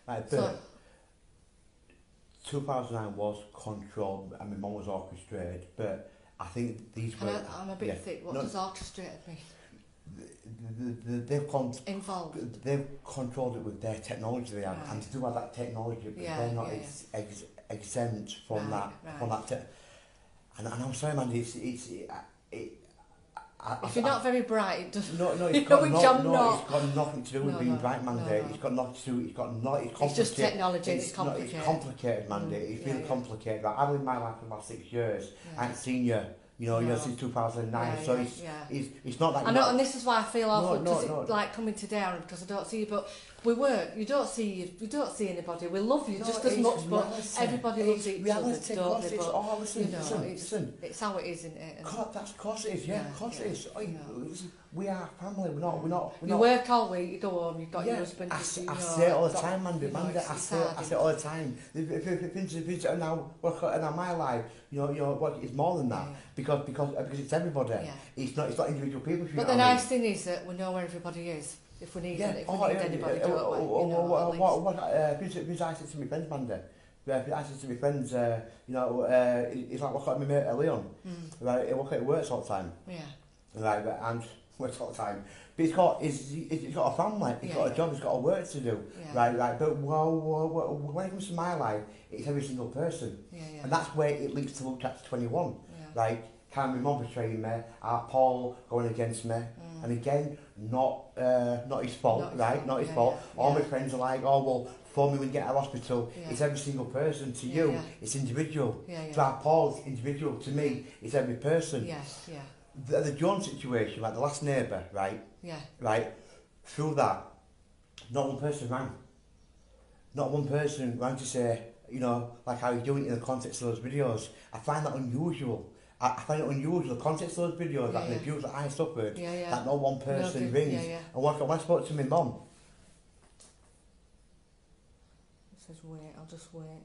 Like, but 2009 was controlled and my mum was orchestrated, but I think these were... I'm a bit thick. What does orchestrated mean? They've Involved. they've controlled it with their technology they have, and to do have that technology, but they're not exempt from that. And I'm sorry, man, it's if you're not very bright, it doesn't. No, it's got nothing to do with being bright, Mandy. It's got nothing to do. It's complicated. It's just technology. It's complicated. It's complicated, Mandy. It's really complicated. Like, I've lived my life for about 6 years. I ain't seen you. You know, since 2009. So it's not that. I know, and this is why I feel awful because like coming today because I don't see you, but we work. You don't see anybody. We love you just as much, but everybody loves each other, don't they? But listen, it's how it is, isn't it? Of course it is. Yeah, of course it is. We are family. We're not. You work all week. You go home. You've got your husband. I say it all the time, Mandy. I say it all the time. If now my life, it's more than that because it's everybody. It's not individual people. But the nice thing is that we know where everybody is. If we need anybody, I said to my friends, Mandy. I said to my friends, it's like working with my mate Leon. Right, it works all the time. Yeah. Right, and works all the time. But he's got a family, he's got a job, he's got a work to do. Right. But when it comes to my life, it's every single person. And that's where it leads to Chapter 21. Like, can my mum betraying me, Paul going against me, and again, not his fault, not his fault. All my friends are like, oh well, for me when you get out of hospital, it's every single person. To you, it's individual. To Paul, it's individual. To me, it's every person. The John situation, like the last neighbour, right, through that, not one person rang. Not one person rang to say, like how you're doing it in the context of those videos. I find that unusual. I find it unusual, the context of those videos, that the abuse that I suffered, that not one person rings. And when I spoke to my mum... It says wait, I'll just wait.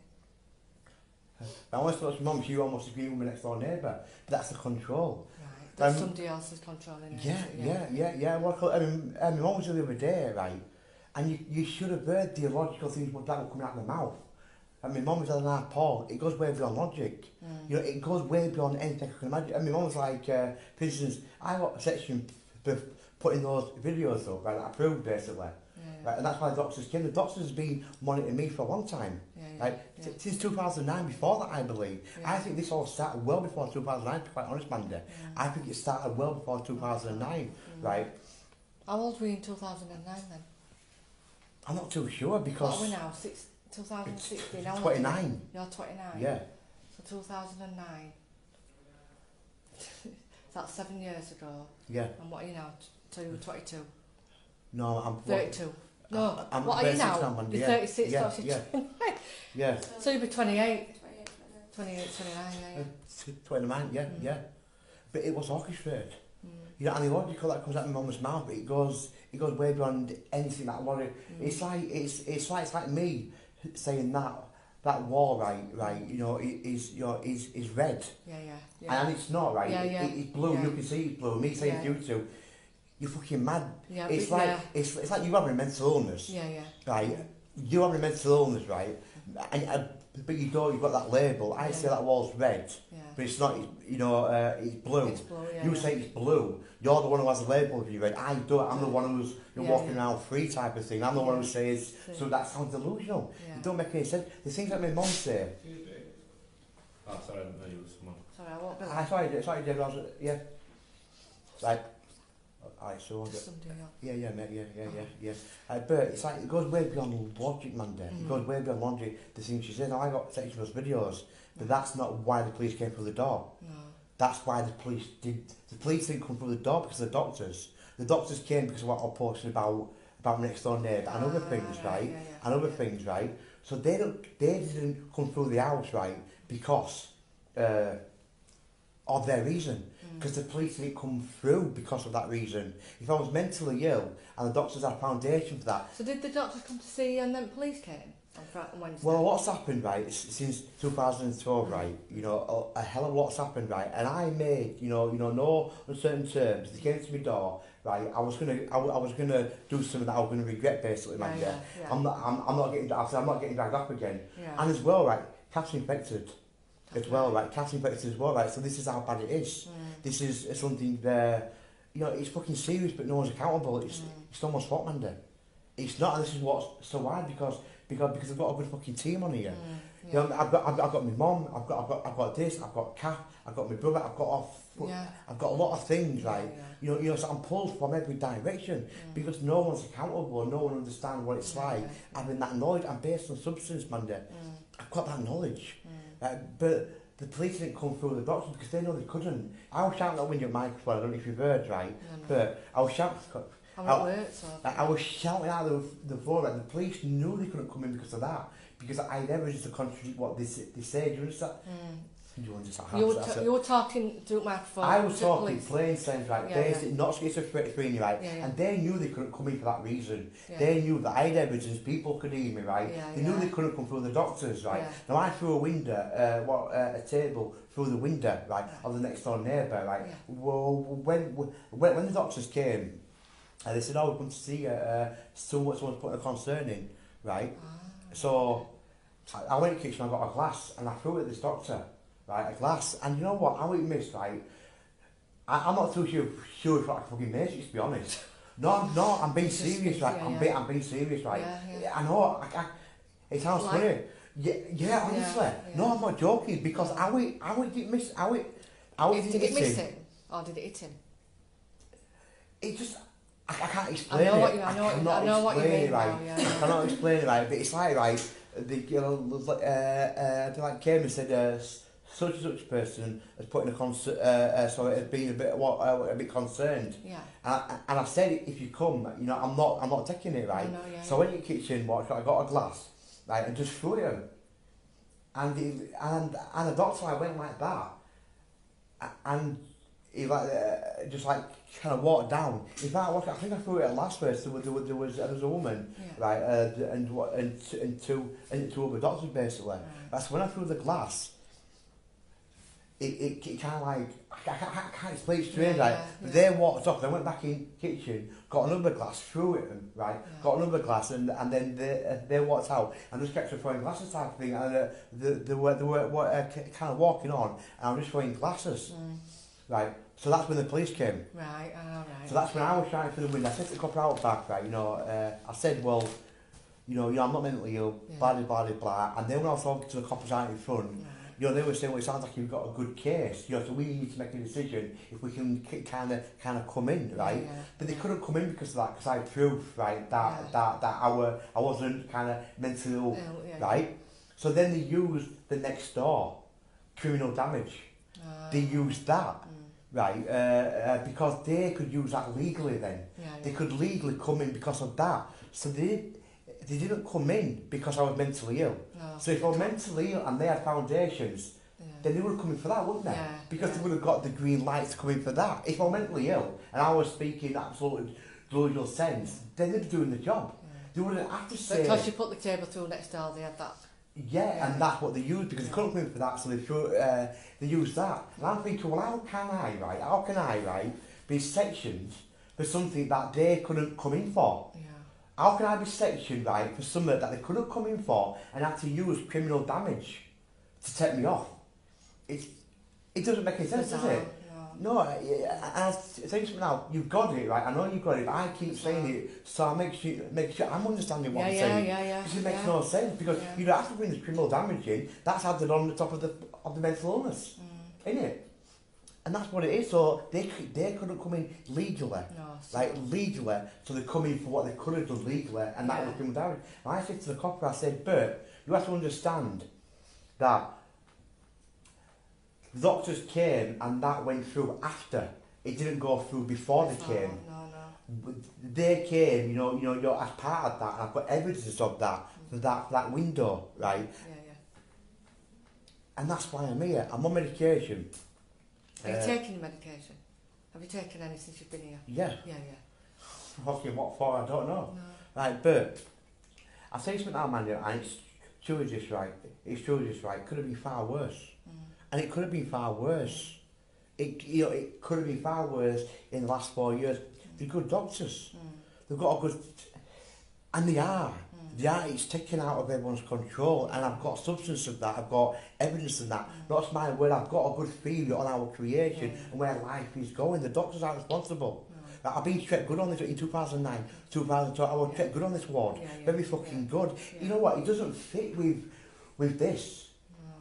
And when I spoke to my mum, she almost agreed with my next door neighbour. But that's the control. Right, that's somebody else's controlling it. Yeah. My mum was here the other day, right? And you should have heard the illogical things that were coming out of my mouth. And my mum was telling her, Paul, it goes way beyond logic. It goes way beyond anything I can imagine. And my mum was like, for instance, I got a section for putting those videos up, right, that I proved basically. Right, and that's why the doctors came. The doctors have been monitoring me for a long time. Since 2009, before that, I believe. I think this all started well before 2009, to be quite honest, Mandy. I think it started well before 2009, right? How old were you in 2009 then? I'm not too sure because... What are we now? 2016? 29. You're 29? Yeah. So 2009. That's 7 years ago. Yeah. And what are you now? So you were 22? No, I'm... 32? No, I'm what are you now? You're 36, yeah. You're 29. Yeah. So you'll be 28? 28, 29, 29, yeah. But it was orchestrated. And the logical that comes out of my mum's mouth, it goes way beyond anything that I wanted. It's like me saying that wall, right, is red. And it's not, right. It's blue. You can see it's blue. Me saying to you two, you're fucking mad. It's like you having a mental illness. Right. You having a mental illness, right? But you've got that label. I say that wall's red, but it's not. It's blue. It's blue. You say it's blue. You're the one who has the label of you red. I don't. I'm the one who's walking around free type of thing. I'm the one who says. So that sounds delusional. It don't make any sense. The things that my mum say. Oh, sorry, I didn't know you were someone. Sorry, I won't be. Sorry, David. I was, yeah. Right. Alright, so yeah, mate, yeah. But it's like it goes way beyond logic, Mandy. It goes way beyond logic. The things she says. Now I got section of those videos, but that's not why the police came through the door. No. That's why the police did. The police didn't come through the door because of the doctors. The doctors came because of what I was posting about my next door neighbour and other things, right? And other things, right? So they didn't come through the house, right? Because of their reason. Because the police didn't come through because of that reason. If I was mentally ill and the doctors had a foundation for that. So did the doctors come to see you and then police came on Wednesday? Well, what's happened, right, since 2012, right, a hell of a lot's happened, right, and I made, no uncertain terms. They came to my door, right, I was gonna do something that I was gonna regret basically, man. Yeah. I'm not getting dragged up again. Yeah. And as well, right, cat's infected. As well, right, cat's infected as well, right. So this is how bad it is. This is something that, you know, it's fucking serious, but no one's accountable. It's almost what, man. It's not, and this is what's so hard because I've got a good fucking team on here. You know, I've got my mum, I've got this, I've got Kath, I've got my brother, I've got a lot of things, right? You know, so I'm pulled from every direction because no one's accountable, no one understands what it's like. Having that knowledge, I'm based on substance, man. I've got that knowledge, but the police didn't come through the doctors because they know they couldn't. I was shouting at your microphone, I don't know if you've heard, right? But I was shouting. I was shouting out the floor, like the police knew they couldn't come in because of that. Because I never used to contradict what they say. Do you understand? You were talking through my microphone. I was talking plain sense, right? Basic, not schizophrenia, right? And they knew they couldn't come in for that reason. They knew that I had evidence, people could hear me, right? They knew they couldn't come through the doctors, right? Now I threw a window, a table through the window, right, of the next door neighbour, right? Well, when the doctors came, they said, "Oh, we're going to see someone's putting a concern in," right? So I went to the kitchen, I got a glass and I threw it at this doctor, right, a glass, and you know what, how it missed, right, I'm not too sure if I fucking made it, to be honest. No, I'm being serious, right, I'm being serious, right. I know, it sounds funny. Yeah, honestly. No, I'm not joking, because how it did miss, did it miss him, or did it hit him? It just, I can't explain it. I know what you mean. Right. I cannot explain it, right? But it's like, they like came and said, such and such person has put in a has been a bit concerned. Yeah. And I said, if you come, you know, I'm not taking it, right? So I went in the kitchen, I got a glass, right, and just threw it him. And the doctor went like that, and he just kind of walked down. In fact, I think I threw it at last first. There was a woman, right, and two other doctors basically. Right. That's when I threw the glass. It kind of I can't explain it straight, right? But they walked off. They went back in the kitchen, got another glass, threw it, right? Got another glass, and then they walked out and just kept throwing glasses type of thing. And they were kind of walking on, and I'm just throwing glasses, right? So that's when the police came. Right, right. So that's when I was trying for the window. I said to the copper out back, right, you know, I said, well, you know, I'm not mentally ill, blah, blah, blah, blah. And then when I was talking to the coppers out in front, you know, they were saying, well, it sounds like you've got a good case, you know, so we need to make a decision if we can kind of come in, right? But they couldn't come in because of that, because I had proof, right, that I wasn't kind of mentally ill, right? So then they used the next door, criminal damage. They used that. Right, because they could use that legally then. They could legally come in because of that. So they didn't come in because I was mentally ill. No, so if I was mentally ill and they had foundations, then they would have come in for that, wouldn't they? Because they would have got the green light to come in for that. If I was mentally ill and I was speaking absolute delusional sense, then they'd be doing the job. They wouldn't have to say... Because you put the table through next door, they had that. And that's what they used, because they couldn't come in for that, so they used that. And I'm thinking, well, how can I be sectioned for something that they couldn't come in for? How can I be sectioned, right, for something that they couldn't come in for and have to use criminal damage to take me off? It doesn't make any sense, does it? No, I'll tell you something now, you've got it, right? I know you've got it, but I keep saying it, so I make sure I'm understanding what I'm saying. Because it makes no sense, because you don't have to bring this criminal damage in, that's added on the top of the mental illness, isn't it? And that's what it is, so they couldn't come in legally, legally, so they come in for what they could have done legally, and that was criminal damage. And I said to the copper, I said, Bert, you have to understand that the doctors came and that went through after. It didn't go through before they came. No. They came, you know, you're as part of that, and I've got evidence of that, that window, right? And that's why I'm here. I'm on medication. Are you taking medication? Have you taken any since you've been here? Yeah. Fucking what for? I don't know. No. Right, but I'll say something now, man, and it's truly just right. Could have been far worse. And it could have been far worse. It could have been far worse in the last 4 years. they're good doctors. They've got a good, and they are. It's taken out of everyone's control, and I've got substance of that, I've got evidence of that. Not just my word, I've got a good feeling on our creation and where life is going. The doctors are responsible. I've been checked good on this in 2009, 2012. I was checked good on this ward. Very fucking good. You know what? It doesn't fit with this.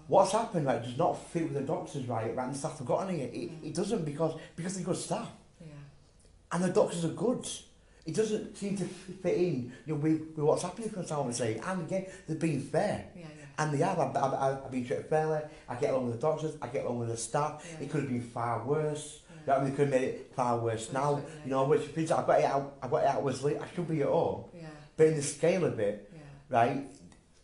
What's happened, right, does not fit with the doctors, right, and the staff have got on it. It doesn't because they're good staff. And the doctors are good. It doesn't seem to fit in, with what's happening for consultancy. And again, they're being fair. And they have. I've been treated fairly. I get along with the doctors. I get along with the staff. It could have been far worse. You know, they could have made it far worse now. You know, which means I've got it out was late. I should be at home. But in the scale of it, right,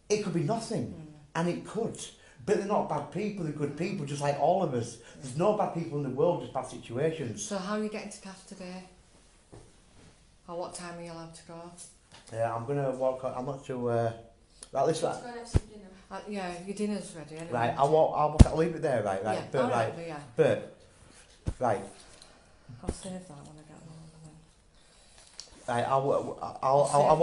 it could be nothing. And it could. But they're not bad people, they're good people, just like all of us. There's no bad people in the world, just bad situations. So how are you getting to CAF today? Or what time are you allowed to go? Yeah, I'm going to walk on, I'm not sure... right, listen... Let's go and have some dinner. Yeah, your dinner's ready anyway. Right, I'll leave it there, right? Yeah. But, right, but, right. I'll save that when I get home. Right, I'll